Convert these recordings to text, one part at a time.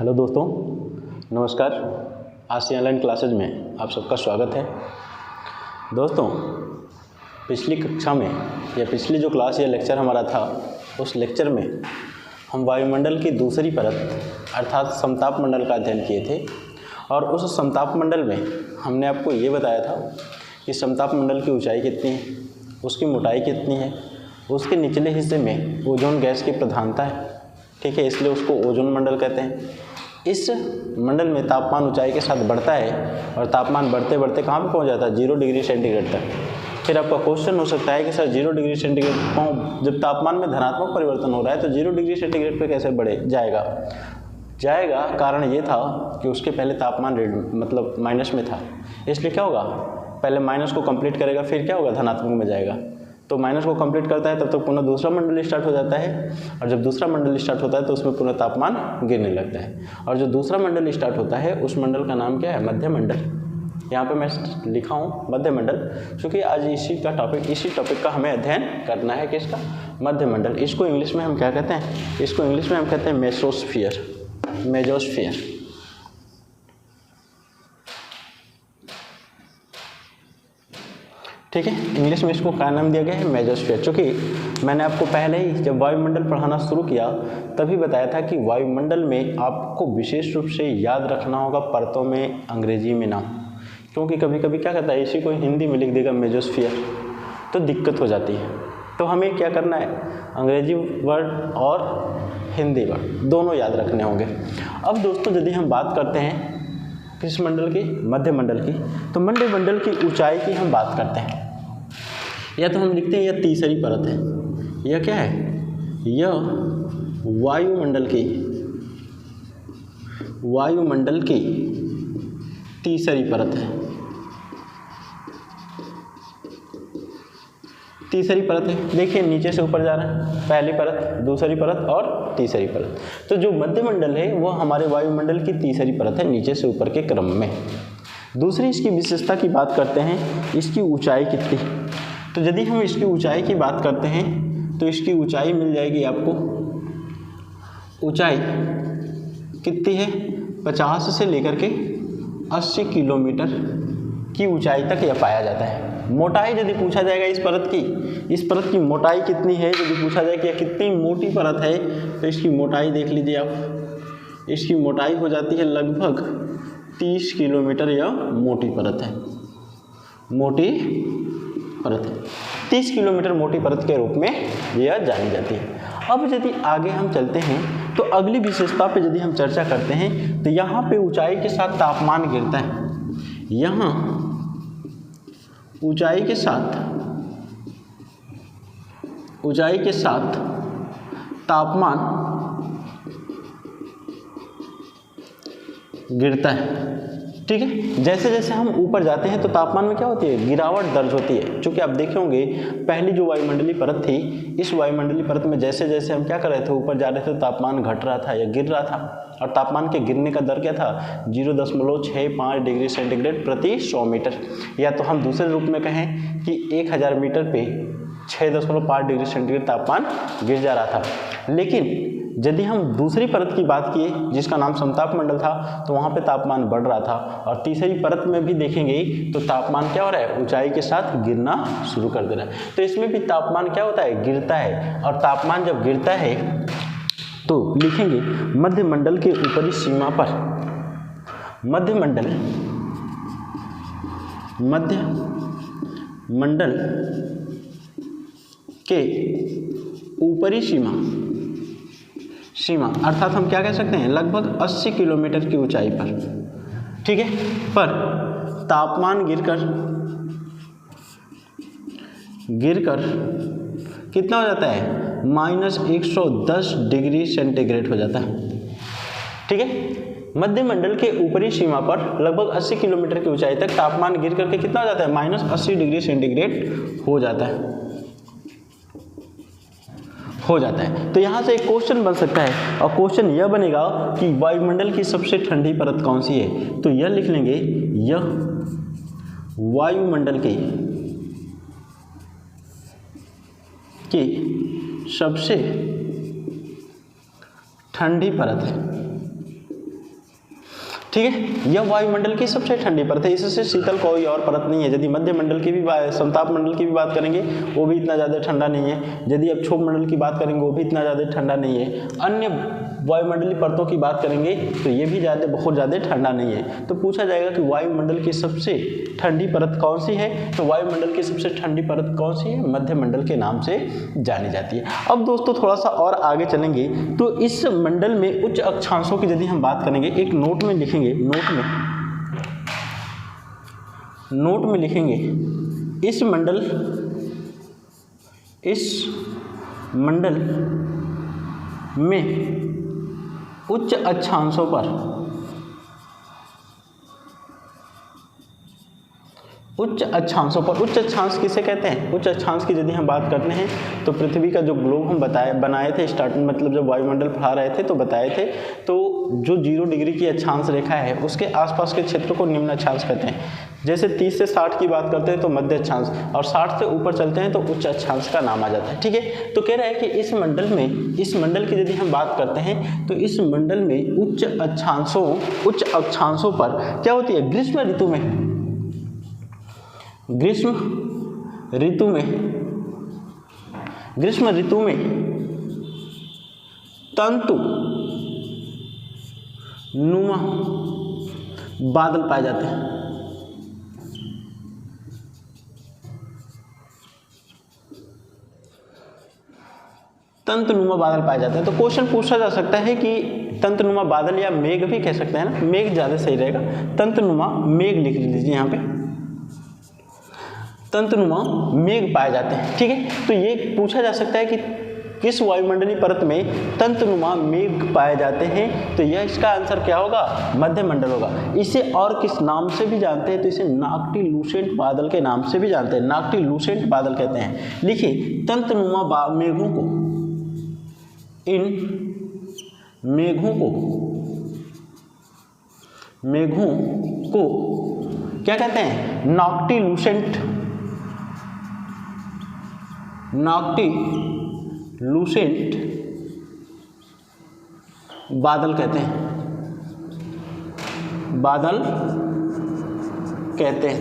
Hello दोस्तों, नमस्कार। आसिया online classes में आप सबका स्वागत है। दोस्तों, पिछली कक्षा में या पिछली जो क्लास या लेक्चर हमारा था, उस लेक्चर में हम वायुमंडल की दूसरी परत अर्थात समताप मंडल का अध्ययन किए थे। और उस समताप मंडल में हमने आपको ये बताया था कि समताप मंडल की ऊंचाई कितनी है, उसकी मोटाई कितनी है, उसके निचले हिस्से में ओजोन गैस की प्रधानता है। ठीक है, इसलिए उसको ओजोन मंडल कहते हैं। इस मंडल में तापमान ऊंचाई के साथ बढ़ता है और तापमान बढ़ते बढ़ते कहाँ पे पहुँच जाता है? 0 डिग्री सेंटीग्रेड तक। फिर आपका क्वेश्चन हो सकता है कि सर 0 डिग्री सेंटीग्रेड जब तापमान में धनात्मक परिवर्तन हो रहा है तो 0 डिग्री सेंटीग्रेड पे कैसे बढ़े जाएगा? कारण ये था कि उसके पहले तापमान मतलब माइनस में था, इसलिए क्या होगा, पहले माइनस को कंप्लीट करेगा, फिर क्या होगा, धनात्मक में जाएगा। तो माइनस को कंप्लीट करता है तब तक पुनः दूसरा मंडल स्टार्ट हो जाता है, और जब दूसरा मंडल स्टार्ट होता है तो उसमें पुनः तापमान गिरने लगता है। और जो दूसरा मंडल स्टार्ट होता है उस मंडल का नाम क्या है? मध्य मंडल। यहाँ पे मैं लिखा हूँ मध्य मंडल, क्योंकि आज इसी टॉपिक का हमें अध्ययन करना है। किसका? मध्य मंडल। इसको इंग्लिश में हम क्या कहते हैं? इसको इंग्लिश में हम कहते हैं मेसोस्फीयर। ठीक है, इंग्लिश में इसको क्या नाम दिया गया है? मेसोस्फीयर। चूँकि मैंने आपको पहले ही जब वायुमंडल पढ़ाना शुरू किया तभी बताया था कि वायुमंडल में आपको विशेष रूप से याद रखना होगा परतों में अंग्रेजी में नाम, क्योंकि कभी कभी क्या कहता है, इसी को हिंदी में लिख देगा मेसोस्फीयर तो दिक्कत हो जाती है। तो हमें क्या करना है, अंग्रेजी वर्ड और हिंदी वर्ड दोनों याद रखने होंगे। अब दोस्तों, यदि हम बात करते हैं किस मंडल की? मध्य मंडल की। तो मध्य मंडल की ऊंचाई की हम बात करते हैं, या तो हम लिखते हैं यह तीसरी परत है। यह क्या है? यह वायुमंडल की तीसरी परत है। तीसरी परत है, देखिए नीचे से ऊपर जा रहा है, पहली परत, दूसरी परत और तीसरी परत। तो जो मध्य मंडल है वो हमारे वायुमंडल की तीसरी परत है, नीचे से ऊपर के क्रम में। दूसरी इसकी विशेषता की बात करते हैं, इसकी ऊंचाई कितनी? तो यदि हम इसकी ऊंचाई की बात करते हैं तो इसकी ऊंचाई मिल जाएगी आपको। ऊंचाई कितनी है? 50 से लेकर के 80 किलोमीटर की ऊंचाई तक यह पाया जाता है। मोटाई यदि पूछा जाएगा इस परत की मोटाई कितनी है, यदि पूछा जाए कि यह कितनी मोटी परत है, तो इसकी मोटाई देख लीजिए आप। इसकी मोटाई हो जाती है लगभग 30 किलोमीटर। यह मोटी परत है, 30 किलोमीटर मोटी परत के रूप में यह जानी जाती है। अब यदि आगे हम चलते हैं तो अगली विशेषता पे यदि हम चर्चा करते हैं तो यहाँ पे ऊंचाई के साथ तापमान गिरता है। यहाँ ऊंचाई के साथ तापमान गिरता है। ठीक है, जैसे जैसे हम ऊपर जाते हैं तो तापमान में क्या होती है? गिरावट दर्ज होती है। चूँकि आप देखे होंगे पहली जो वायुमंडलीय परत थी, इस वायुमंडलीय परत में जैसे जैसे हम क्या कर रहे थे, ऊपर जा रहे थे, तापमान घट रहा था या गिर रहा था। और तापमान के गिरने का दर क्या था? 0.65 डिग्री सेंटीग्रेड प्रति 100 मीटर। या तो हम दूसरे रूप में कहें कि 1000 मीटर पे 6.5 डिग्री सेंटीग्रेड तापमान गिर जा रहा था। लेकिन यदि हम दूसरी परत की बात किए जिसका नाम समताप मंडल था, तो वहाँ पे तापमान बढ़ रहा था। और तीसरी परत में भी देखेंगे तो तापमान क्या हो रहा है? ऊंचाई के साथ गिरना शुरू कर दे रहा है। तो इसमें भी तापमान क्या होता है? गिरता है। और तापमान जब गिरता है तो लिखेंगे मध्य मंडल के ऊपरी सीमा पर, मध्य मंडल के ऊपरी सीमा अर्थात हम क्या कह सकते हैं? लगभग 80 किलोमीटर की ऊंचाई पर। ठीक है, पर तापमान गिरकर कितना हो जाता है? -110 डिग्री सेंटीग्रेड हो जाता है। ठीक है, मध्य मंडल के ऊपरी सीमा पर लगभग 80 किलोमीटर की ऊंचाई तक तापमान गिर करके कितना हो जाता है? -80 डिग्री सेंटीग्रेड हो जाता है। तो यहाँ से एक क्वेश्चन बन सकता है, और क्वेश्चन यह बनेगा कि वायुमंडल की सबसे ठंडी परत कौन सी है? तो यह लिख लेंगे, यह वायुमंडल की सबसे ठंडी परत है। ठीक है, यह वायुमंडल की सबसे ठंडी परत है, इससे शीतल कोई और परत नहीं है। यदि मध्य मंडल की भी समताप मंडल की भी बात करेंगे वो भी इतना ज़्यादा ठंडा नहीं है। यदि अब क्षोभ मंडल की बात करेंगे वो भी इतना ज़्यादा ठंडा नहीं है। अन्य वायुमंडलीय परतों की बात करेंगे तो ये भी बहुत ज़्यादा ठंडा नहीं है। तो पूछा जाएगा कि वायुमंडल की सबसे ठंडी परत कौन सी है, तो वायुमंडल की सबसे ठंडी परत कौन सी है, मध्य मंडल के नाम से जानी जाती है। अब दोस्तों थोड़ा सा और आगे चलेंगे तो इस मंडल में उच्च अक्षांशों की यदि हम बात करेंगे, एक नोट में लिखेंगे, नोट में लिखेंगे, इस मंडल में उच्च अक्षांशों पर उच्च अक्षांश किसे कहते हैं? उच्च अक्षांश की यदि हम बात करते हैं तो पृथ्वी का जो ग्लोब हम बनाए थे स्टार्टिंग, मतलब जब वायुमंडल फैला रहे थे तो बताए थे, तो जो 0 डिग्री की अक्षांश रेखा है उसके आसपास के क्षेत्र को निम्न अक्षांश कहते हैं। जैसे 30 से 60 की बात करते हैं तो मध्य अक्षांश, और 60 से ऊपर चलते हैं तो उच्च अक्षांश का नाम आ जाता है। ठीक है, तो कह रहा है कि इस मंडल की यदि हम बात करते हैं तो इस मंडल में उच्च अक्षांशों पर क्या होती है, ग्रीष्म ऋतु में तंतु नुमा बादल पाए जाते हैं। तंतुनुमा बादल पाए जाते हैं। तो क्वेश्चन पूछा जा सकता है कि तंतुनुमा बादल या मेघ भी कह सकते हैं ना, मेघ ज़्यादा सही रहेगा, तंतुनुमा मेघ लिख लीजिए यहाँ पे, तंतुनुमा मेघ पाए जाते हैं। ठीक है, तो ये पूछा जा सकता है कि किस वायुमंडलीय परत में तंतुनुमा मेघ पाए जाते हैं, तो यह इसका आंसर क्या होगा, मध्य मंडल होगा। इसे और किस नाम से भी जानते हैं, तो इसे नाक्टिलूसेंट बादल के नाम से भी जानते हैं, नाक्टिलूसेंट बादल कहते हैं। लिखिए, तंतुनुमा मेघों को, इन मेघों को क्या कहते हैं, नाक्टिलूसेंट बादल कहते हैं,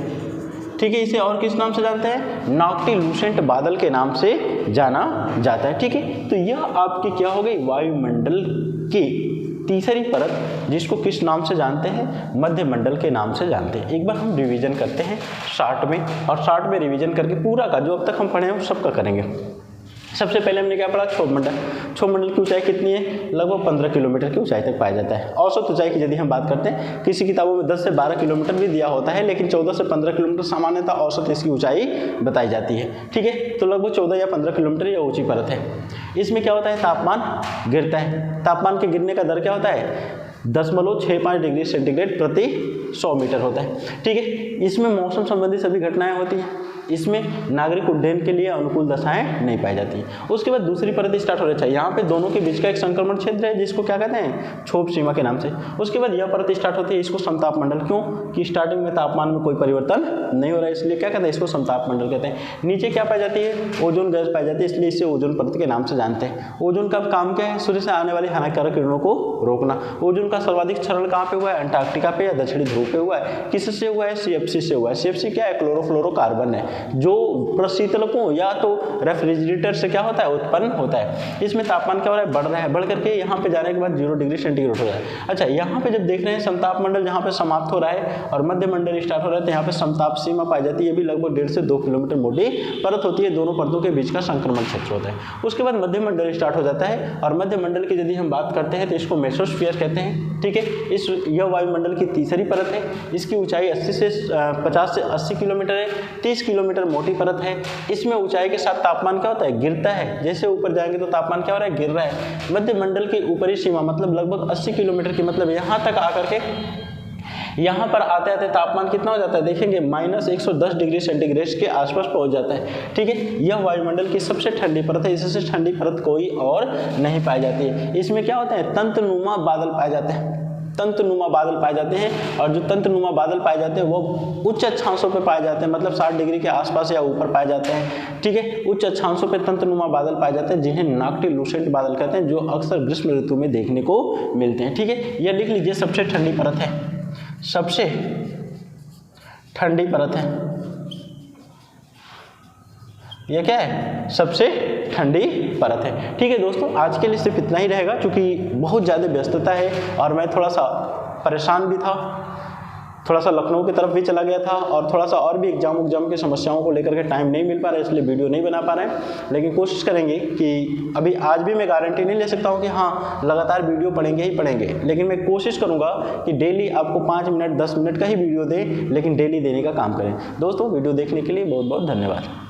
ठीक है। इसे और किस नाम से जानते हैं, नाक्टिलूसेंट बादल के नाम से जाना जाता है। ठीक है, तो यह आपकी क्या हो गई, वायुमंडल की तीसरी परत, जिसको किस नाम से जानते हैं, मध्य मंडल के नाम से जानते हैं। एक बार हम रिवीजन करते हैं शॉर्ट में, और शॉर्ट में रिवीजन करके पूरा का जो अब तक हम पढ़े हैं वो सबका करेंगे। सबसे पहले हमने क्या पढ़ा, क्षोभ मंडल की ऊंचाई कितनी है, लगभग 15 किलोमीटर की ऊंचाई तक पाया जाता है। औसत ऊंचाई की यदि हम बात करते हैं, किसी किताबों में 10 से 12 किलोमीटर भी दिया होता है, लेकिन 14 से 15 किलोमीटर सामान्यतः औसत इसकी ऊंचाई बताई जाती है। ठीक है, तो लगभग 14 या 15 किलोमीटर यह ऊंची परत है। इसमें क्या होता है, तापमान गिरता है। तापमान के गिरने का दर क्या होता है, 0.65 डिग्री सेंटीग्रेड प्रति 100 मीटर होता है। ठीक है, इसमें मौसम संबंधी सभी घटनाएं होती हैं। इसमें नागरिक उड्डयन के लिए अनुकूल दशाएं नहीं पाई जाती। उसके बाद दूसरी परत स्टार्ट होना चाहिए। यहाँ पे दोनों के बीच का एक संक्रमण क्षेत्र है जिसको क्या कहते हैं, क्षोभ सीमा के नाम से। उसके बाद यह परत स्टार्ट होती है, इसको समताप मंडल, क्यों कि स्टार्टिंग में तापमान में कोई परिवर्तन नहीं हो रहा है, इसलिए क्या कहते हैं, इसको समताप मंडल कहते हैं। नीचे क्या पाई जाती है, ओजोन गैस पाई जाती है, इसलिए इसे ओजोन परत के नाम से जानते हैं। ओजोन का काम क्या है, सूर्य से आने वाली हानिकारक किरणों को रोकना। ओजोन का सर्वाधिक क्षरण कहाँ पे हुआ है, अंटार्कटिका पे या दक्षिणी ध्रुव पे हुआ है। किससे हुआ है, CFC से हुआ है। CFC क्या है, क्लोरोफ्लोरोकार्बन है, जो प्रशीतलकों या तो रेफ्रिजरेटर से क्या होता है, उत्पन्न होता है। इसमें तापमान क्या हो रहा है, बढ़ रहा है, बढ़ करके यहाँ पे जाने के बाद 0 डिग्री सेंटीग्रेड हो रहा है। अच्छा, यहाँ पे जब देख रहे हैं समताप मंडल जहाँ पे समाप्त हो रहा है और मध्य मंडल स्टार्ट हो रहा है, तो यहाँ पे समताप सीमा पाई जाती है। ये भी लगभग 1.5 से 2 किलोमीटर मोटी परत होती है, दोनों परतों के बीच का संक्रमण क्षेत्र होता है। उसके बाद मध्य मंडल स्टार्ट हो जाता है, और मध्य मंडल की यदि हम बात करते हैं तो इसको मेसोस्फीयर कहते हैं। ठीक है, यह वायुमंडल की तीसरी परत है। इसकी ऊंचाई 50 से 80 किलोमीटर है, 30 किलोमीटर मोटी परत है। इसमें ऊंचाई के साथ तापमान क्या होता है, गिरता है। जैसे ऊपर जाएंगे तो तापमान क्या हो रहा है, गिर रहा है। मध्य मंडल की ऊपरी सीमा मतलब लगभग 80 किलोमीटर की, मतलब यहाँ तक आकर के यहाँ पर आते आते तापमान कितना हो जाता है, देखेंगे -110 डिग्री सेंटीग्रेड के आसपास पहुंच जाता है। ठीक है, यह वायुमंडल की सबसे ठंडी परत है, इससे ठंडी परत कोई और नहीं पाई जाती है। इसमें क्या होते हैं, तंतुनुमा बादल पाए जाते हैं, तंतुनुमा बादल पाए जाते हैं। और जो तंतुनुमा बादल पाए जाते हैं वो उच्च अक्षांशों पे पाए जाते हैं, मतलब 60 डिग्री के आसपास या ऊपर पाए जाते हैं। ठीक है, उच्च अक्षांशों पे तंतुनुमा बादल पाए जाते हैं, जिन्हें नाक्टिलूसेंट बादल कहते हैं, जो अक्सर ग्रीष्म ऋतु में देखने को मिलते हैं। ठीक है, यह लिख लीजिए, सबसे ठंडी परत है। सबसे ठंडी परत है। यह क्या है? सबसे ठंडी परत है। ठीक है दोस्तों, आज के लिए सिर्फ इतना ही रहेगा, क्योंकि बहुत ज़्यादा व्यस्तता है और मैं थोड़ा सा परेशान भी था, थोड़ा सा लखनऊ की तरफ भी चला गया था और थोड़ा सा और भी एग्जाम की समस्याओं को लेकर के टाइम नहीं मिल पा रहा है, इसलिए वीडियो नहीं बना पा रहे हैं। लेकिन कोशिश करेंगे कि अभी आज भी मैं गारंटी नहीं ले सकता हूँ कि हाँ लगातार वीडियो पढ़ेंगे ही पढ़ेंगे, लेकिन मैं कोशिश करूँगा कि डेली आपको 5 मिनट 10 मिनट का ही वीडियो दें, लेकिन डेली देने का काम करें। दोस्तों वीडियो देखने के लिए बहुत बहुत धन्यवाद।